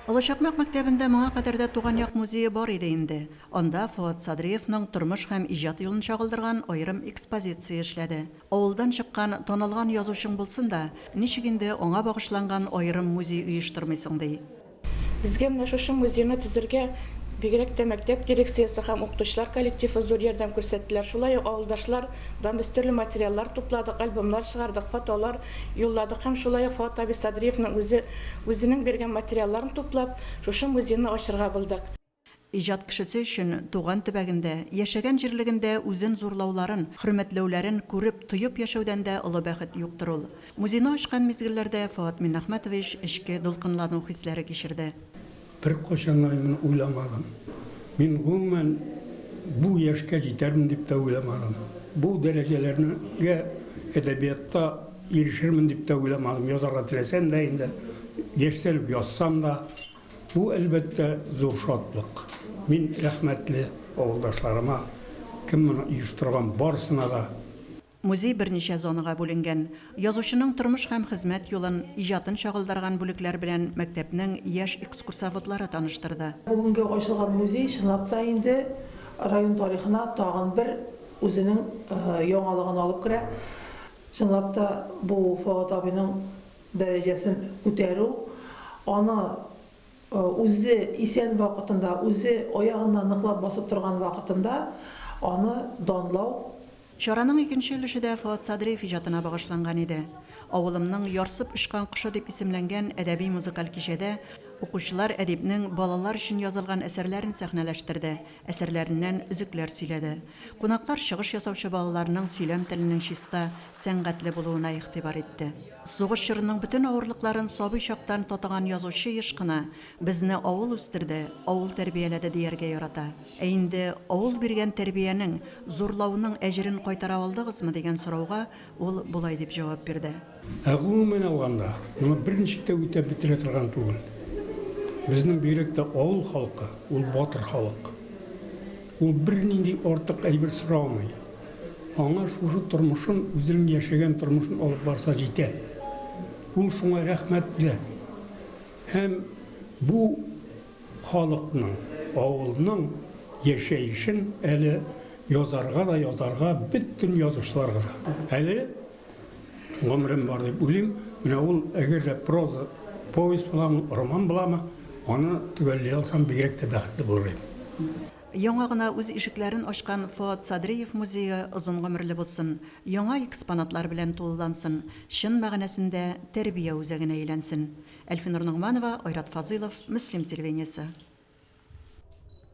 Олышакмак мәктәбендә моңа кадәрдә туган як музее бар иде инде. Анда Фуат Садриевның тормыш һәм иҗат юлын чагылдырган аерым экспозиция эшләде. Авылдан чыккан танылган язучың булсын да, ничек инде аңа багышланган аерым музей оештырмыйсың ди. Безгә менә шушы музейны төзергә бигрәк тә мәктәп дирекциясе һәм укытучылар коллективы зур ярдәм күрсәттеләр. Шулай ук авылдашлар без төрле материаллар тупладык, альбомнар чыгардык, фотолар юлладык һәм шулай ук Фуат аби Садриевның үзенең биргән материалларын туплап, шушы музейны ачырга булдык. Иҗат кешесе өчен туган төбәгендә, яшәгән җирлегендә үзен зурлауларын, хөрмәтләүләрен күреп, тоеп яшәүдән дә олы бәхет юктыр ул. Музейны ачкан мизгелләрдә Фуат Миннәхмәтович эчке дулкынлану хисләре кичерде. Bir koşanlarını uylamadım. Min gumumen bu yaşka giderim deyip de uylamadım. Bu derecelerine edebiyatta erişirmin deyip de uylamadım. Yazarga tilesem de indi. Geçtelip yazsam da bu elbette zor şatlık. Min rahmetli oğuldaşlarıma kim bunu uyuşturgan barısına da Музей берничә зонага бүленгән. Язучының тормыш һәм хезмәт юлын, иҗатын чагылдырган бүлекләр белән мәктәпнең яшь экскурсоводлары таныштырды. Бүгенге ачылган музей чынлап та инде район тарихына тагын бер үзенең яңалыгын алып керә. Чынлап та бу Фуат абыйның дәрәҗәсен күтәрү, аны үзе исән вакытында, үзе аягыннан ныклап басып торган вакытында аны данлау. Чараның икенче өлеше дә Фуат Садриев иҗатына багышланган иде. Авылымның ярсып очкан кошы дип исемләнгән әдәби музыкаль кичәдә укучылар әдипнең балалар өчен язылган әсәрләрен сәхнәләштерде, әсәрләреннән үзекләр сөйләде. Кунаклар чыгыш ясаучы балаларның сөйләм теленең чиста, сәнгатьле булуына игътибар итте. Сугыш чорының бөтен авырлыкларын сабый чактан татыган язучы еш кына безне авыл үстерде, авыл тәрбияләде дияргә ярата. Ә инде авыл биргән тәрбиянең, зурлауның әҗерен кайтара алдыгызмы дигән сорауга ул булай дип җавап бирде. Гомумән алганда, моны берничә дә үтәп бетерә торган түгел. Безнең бигрәк авыл халкы, ул батыр халык. Ул бернинди артык әйбер сорамый. Аңа шушы тормышын, үзенең яшәгән тормышын алып барса җитә. Ул шуңа рәхмәтле. Һәм бу халыкның, авылның яшәешен әле язарга, бөтен язучыларга да. Әле гомерем бар дип уйлыйм. Менә ул әгәр дә проза, повесть буламы, роман буламы, аны төгәлләй алсам бигрәк тә бәхетле булыр идем. Яңа гына үз ишекләрен ачкан Фуат Садриев музее озын гомерле булсын, яңа экспонатлар белән тулылансын, чын мәгънәсендә тәрбия үзәгенә әйләнсен. Әлфинур Нугманова, Айрат Фазылов, Мөслим телевидениесе.